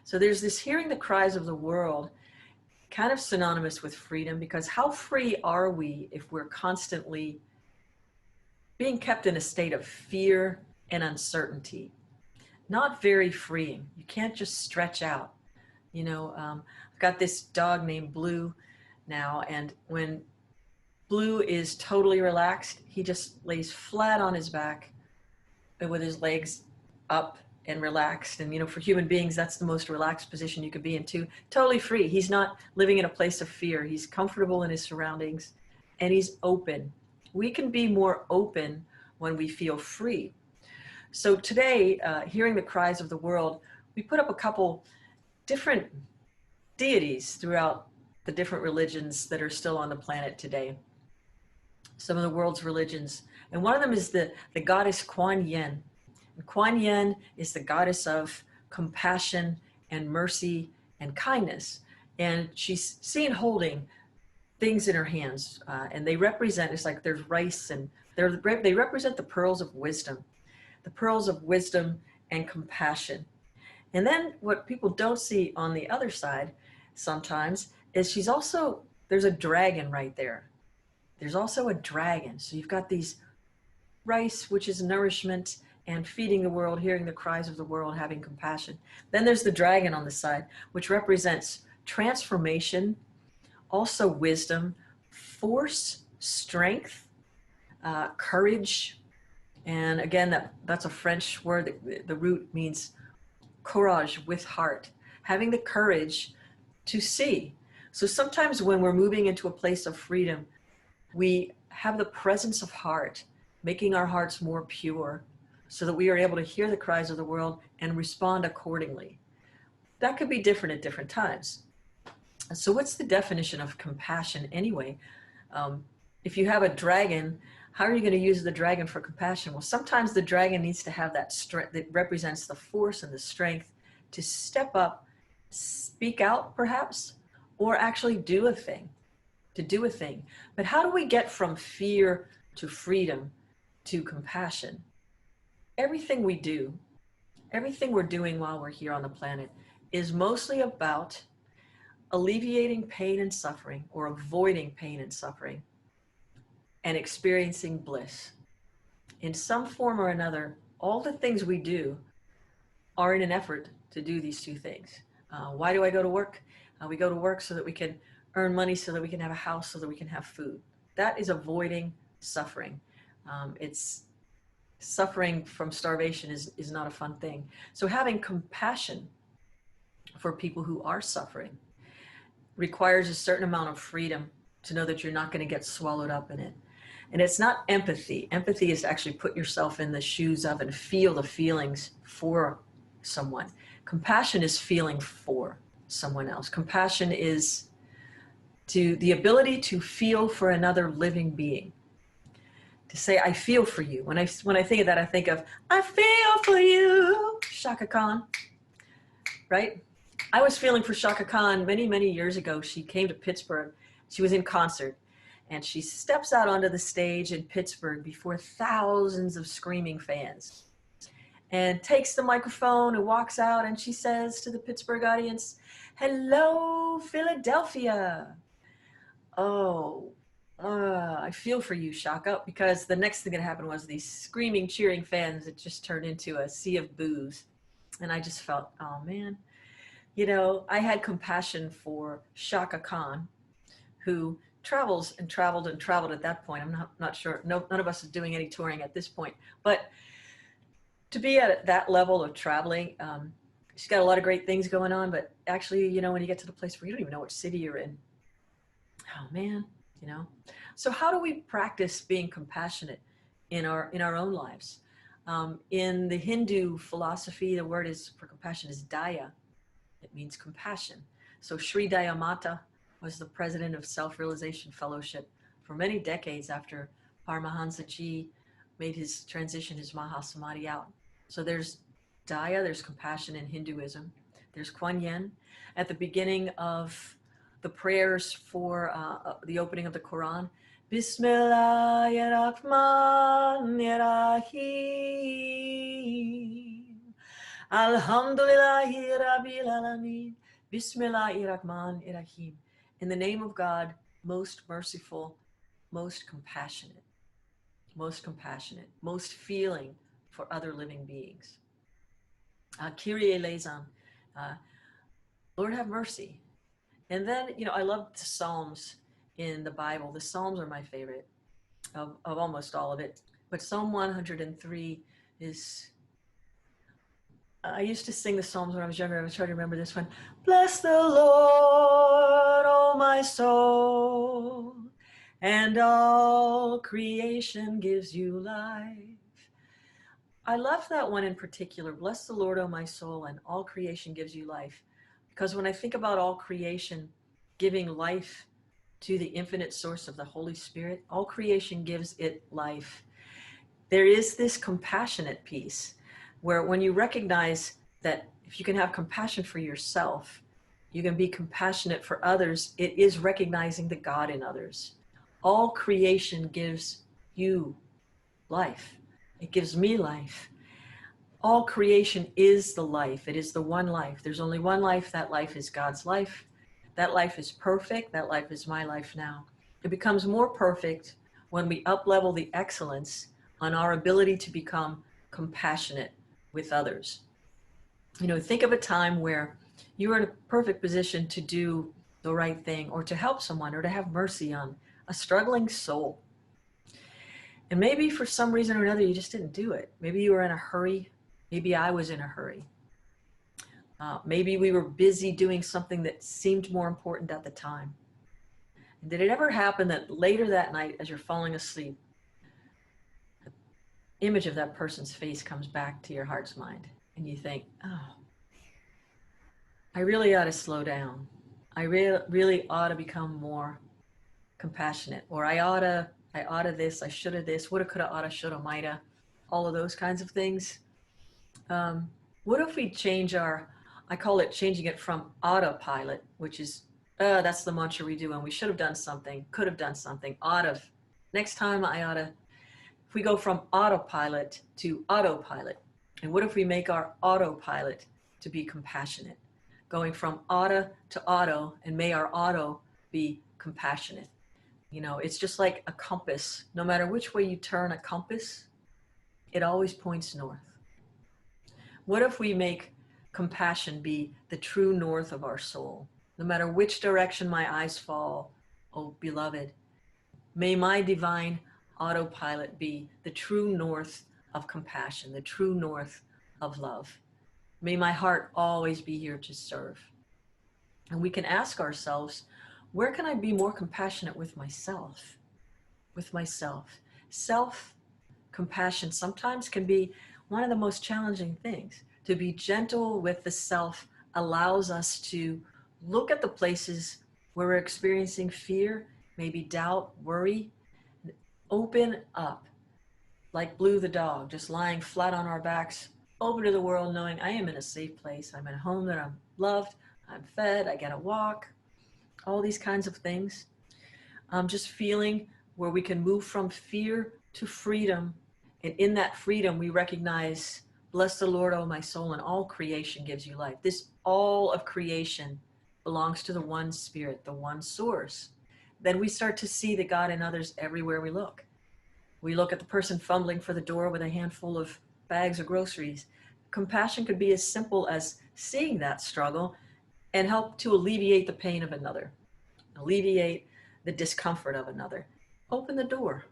So there's this hearing the cries of the world, kind of synonymous with freedom, because how free are we if we're constantly being kept in a state of fear and uncertainty? Not very freeing. You can't just stretch out. I've got this dog named Blue now, and when Blue is totally relaxed, he just lays flat on his back with his legs up and relaxed. And for human beings, that's the most relaxed position you could be in too. Totally free. He's not living in a place of fear. He's comfortable in his surroundings and he's open. We can be more open when we feel free. So today, hearing the cries of the world, we put up a couple different deities throughout the different religions that are still on the planet today. Some of the world's religions. And one of them is the goddess Kuan Yin. And Kuan Yin is the goddess of compassion and mercy and kindness. And she's seen holding things in her hands. And they represent, it's like there's rice, and they represent the pearls of wisdom. The pearls of wisdom and compassion. And then what people don't see on the other side sometimes is there's a dragon right there. There's also a dragon. So you've got these rice, which is nourishment and feeding the world, hearing the cries of the world, having compassion. Then there's the dragon on the side, which represents transformation, also wisdom, force, strength, courage. And again, that's a French word. The root means courage, with heart, having the courage to see. So sometimes when we're moving into a place of freedom, we have the presence of heart, making our hearts more pure so that we are able to hear the cries of the world and respond accordingly. That could be different at different times. So what's the definition of compassion anyway? If you have a dragon, how are you going to use the dragon for compassion? Well, sometimes the dragon needs to have that strength that represents the force and the strength to step up, speak out perhaps, or actually do a thing, But how do we get from fear to freedom to compassion? Everything we do, everything we're doing while we're here on the planet is mostly about alleviating pain and suffering, or avoiding pain and suffering, and experiencing bliss. In some form or another, all the things we do are in an effort to do these two things. Why do I go to work? We go to work so that we can earn money, so that we can have a house, so that we can have food. That is avoiding suffering. It's suffering from starvation is not a fun thing. So having compassion for people who are suffering requires a certain amount of freedom to know that you're not going to get swallowed up in it. And it's not empathy. Empathy is to actually put yourself in the shoes of and feel the feelings for someone. Compassion is feeling for someone else. Compassion is the ability to feel for another living being. To say, I feel for you. When I think of that, I think of, I feel for you, Shaka Khan, right? I was feeling for Shaka Khan many, many years ago. She came to Pittsburgh. She was in concert. And she steps out onto the stage in Pittsburgh before thousands of screaming fans and takes the microphone and walks out, and she says to the Pittsburgh audience, "Hello, Philadelphia." I feel for you, Shaka, because the next thing that happened was these screaming, cheering fans. It just turned into a sea of boos. And I just felt, oh man, I had compassion for Shaka Khan, who travels and traveled and traveled at that point. I'm not sure. No, none of us is doing any touring at this point. But to be at that level of traveling, she's got a lot of great things going on. But actually, when you get to the place where you don't even know which city you're in, oh man, So how do we practice being compassionate in our own lives? In the Hindu philosophy, the word for compassion is daya. It means compassion. So Sri Dayamata was the president of Self-Realization Fellowship for many decades after Paramahansa Ji made his transition, his Mahasamadhi out. So there's Daya, there's compassion in Hinduism. There's Kuan Yin. At the beginning of the prayers for the opening of the Quran, Bismillahirrahmanirrahim. Alhamdulillahi Rabbil Alameen. Bismillahirrahmanirrahim. In the name of God, most merciful, most compassionate, most feeling for other living beings. Kyrie eleison. Lord have mercy. And then, I love the Psalms in the Bible. The Psalms are my favorite of almost all of it. But Psalm 103 is, I used to sing the Psalms when I was younger. I was trying to remember this one. Bless the Lord, oh my soul, and all creation gives you life. I love that one in particular. Bless the Lord, oh my soul, and all creation gives you life. Because when I think about all creation giving life to the infinite source of the Holy Spirit, all creation gives it life. There is this compassionate piece where when you recognize that if you can have compassion for yourself, you can be compassionate for others, it is recognizing the God in others. All creation gives you life. It gives me life. All creation is the life. It is the one life. There's only one life. That life is God's life. That life is perfect. That life is my life now. It becomes more perfect when we up-level the excellence on our ability to become compassionate with others. Think of a time where you were in a perfect position to do the right thing or to help someone or to have mercy on a struggling soul. And maybe for some reason or another, you just didn't do it. Maybe you were in a hurry. Maybe I was in a hurry. Maybe we were busy doing something that seemed more important at the time. And did it ever happen that later that night, as you're falling asleep, the image of that person's face comes back to your heart's mind and you think, oh, I really ought to slow down. I really ought to become more compassionate, or I ought to this, I should have this, woulda, coulda, oughta, shoulda, mighta, all of those kinds of things. What if we change I call it changing it from autopilot, which is, that's the mantra we do, and we should have done something, could have done something, ought have. Next time I oughta. If we go from autopilot to autopilot, and what if we make our autopilot to be compassionate? Going from oughta to auto, and may our auto be compassionate. It's just like a compass. No matter which way you turn a compass, it always points north. What if we make compassion be the true north of our soul? No matter which direction my eyes fall, oh beloved, may my divine autopilot be the true north of compassion, the true north of love. May my heart always be here to serve. And we can ask ourselves, where can I be more compassionate with myself? Self-compassion sometimes can be one of the most challenging things. To be gentle with the self allows us to look at the places where we're experiencing fear, maybe doubt, worry, open up, like Blue the dog, just lying flat on our backs, open to the world, knowing I am in a safe place. I'm at home, that I'm loved, I'm fed, I get a walk, all these kinds of things. Just feeling where we can move from fear to freedom. And in that freedom, we recognize, bless the Lord, oh my soul, and all creation gives you life. This all of creation belongs to the one spirit, the one source. Then we start to see the God in others everywhere we look. We look at the person fumbling for the door with a handful of bags of groceries. Compassion could be as simple as seeing that struggle and help to alleviate the pain of another, alleviate the discomfort of another. Open the door,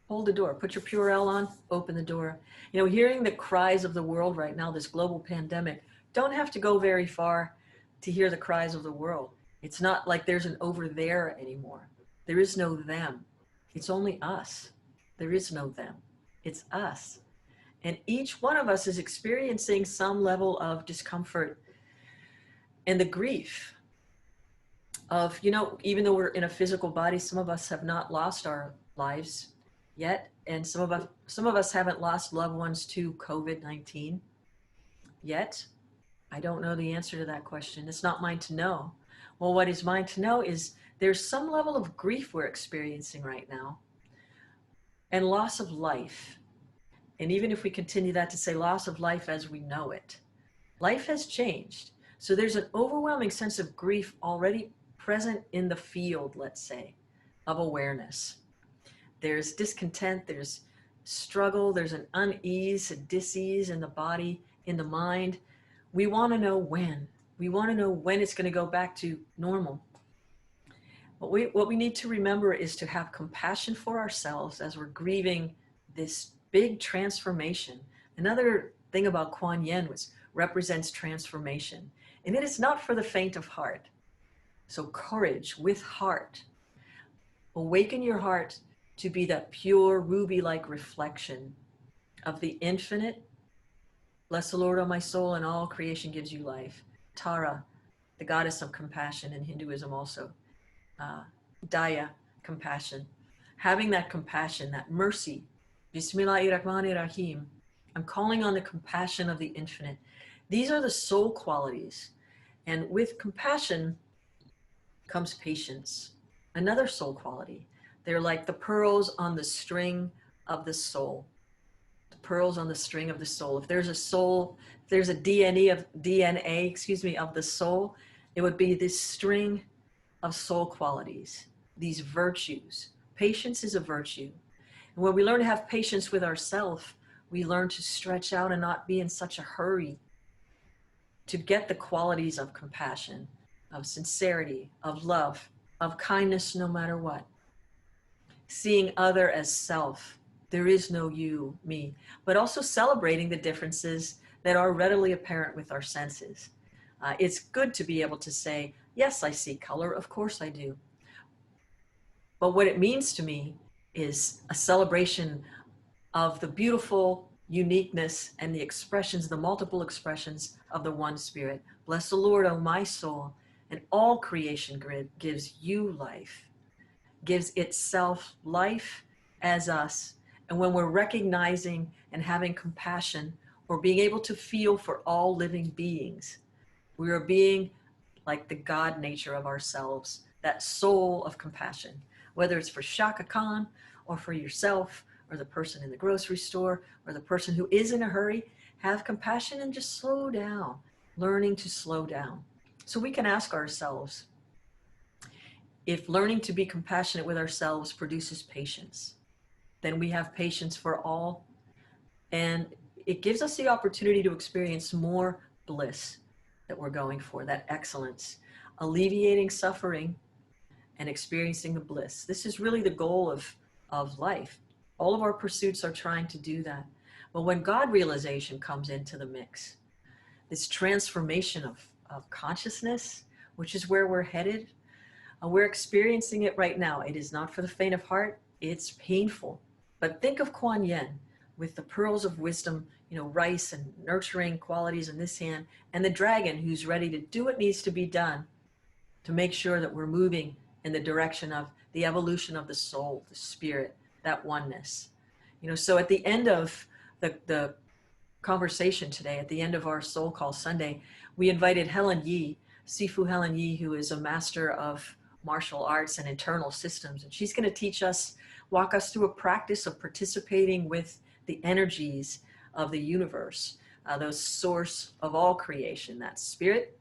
hold the door, put your Purell on, open the door. Hearing the cries of the world right now, this global pandemic, don't have to go very far to hear the cries of the world. It's not like there's an over there anymore. There is no them. It's only us. There is no them. It's us. And each one of us is experiencing some level of discomfort and the grief of, even though we're in a physical body, some of us have not lost our lives yet. And some of us haven't lost loved ones to COVID-19 yet. I don't know the answer to that question. It's not mine to know. Well, what is mine to know is there's some level of grief we're experiencing right now and loss of life. And even if we continue that to say loss of life as we know it, life has changed. So there's an overwhelming sense of grief already present in the field, let's say, of awareness. There's discontent, there's struggle, there's an unease, a dis-ease in the body, in the mind. We want to know when. We want to know when it's going to go back to normal. What we need to remember is to have compassion for ourselves as we're grieving this big transformation. Another thing about Kuan Yin was represents transformation, and it is not for the faint of heart. So courage with heart. Awaken your heart to be that pure ruby-like reflection of the infinite. Bless the Lord, O my soul, and all creation gives you life. Tara, the goddess of compassion in Hinduism also. Daya, compassion. Having that compassion, that mercy. Bismillahirrahmanirrahim. I'm calling on the compassion of the infinite. These are the soul qualities. And with compassion comes patience, another soul quality. They're like the pearls on the string of the soul. The pearls on the string of the soul. If there's a soul, if there's a DNA of the soul, it would be this string of soul qualities, these virtues. Patience is a virtue. And when we learn to have patience with ourselves, we learn to stretch out and not be in such a hurry to get the qualities of compassion, of sincerity, of love, of kindness no matter what. Seeing other as self. There is no you, me, but also celebrating the differences that are readily apparent with our senses. It's good to be able to say, yes, I see color, of course I do. But what it means to me is a celebration of the beautiful uniqueness and the expressions, the multiple expressions of the one spirit. Bless the Lord, O my soul, and all creation gives you life, gives itself life as us. And when we're recognizing and having compassion or being able to feel for all living beings, we are being like the God nature of ourselves, that soul of compassion, whether it's for Shaka Khan or for yourself or the person in the grocery store or the person who is in a hurry. Have compassion and just slow down, learning to slow down. So we can ask ourselves, if learning to be compassionate with ourselves produces patience, then we have patience for all, and it gives us the opportunity to experience more bliss that we're going for, that excellence, alleviating suffering and experiencing the bliss. This is really the goal of life. All of our pursuits are trying to do that. But when God realization comes into the mix, this transformation of consciousness, which is where we're headed, we're experiencing it right now. It is not for the faint of heart. It's painful. But think of Kuan Yin with the pearls of wisdom, rice and nurturing qualities in this hand, and the dragon who's ready to do what needs to be done to make sure that we're moving in the direction of the evolution of the soul, the spirit, that oneness. So at the end of the conversation today, at the end of our Soul Call Sunday, we invited Helen Yi, Sifu Helen Yi, who is a master of martial arts and internal systems. And she's going to walk us through a practice of participating with the energies of the universe, those source of all creation, that spirit,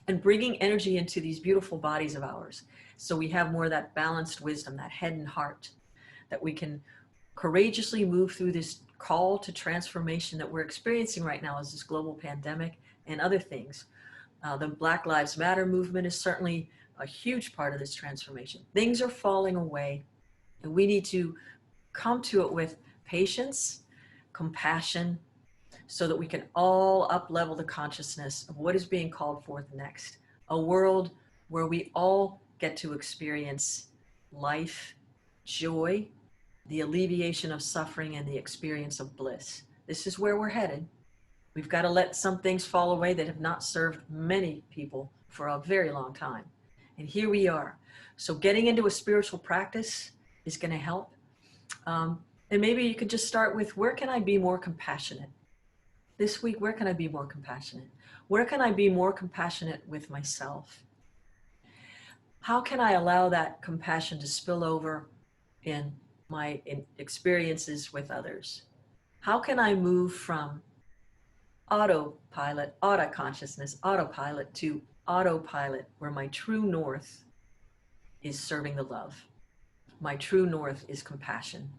and bringing energy into these beautiful bodies of ours. So we have more of that balanced wisdom, that head and heart, that we can courageously move through this call to transformation that we're experiencing right now as this global pandemic and other things. The Black Lives Matter movement is certainly a huge part of this transformation. Things are falling away, and we need to come to it with patience, compassion, so that we can all up-level the consciousness of what is being called forth next. A world where we all get to experience life, joy, the alleviation of suffering, and the experience of bliss. This is where we're headed. We've got to let some things fall away that have not served many people for a very long time. And here we are. So getting into a spiritual practice is going to help. And maybe you could just start with, where can I be more compassionate? This week, where can I be more compassionate? Where can I be more compassionate with myself? How can I allow that compassion to spill over in my experiences with others? How can I move from autopilot, auto consciousness, autopilot to autopilot, where my true north is serving the love? My true north is compassion.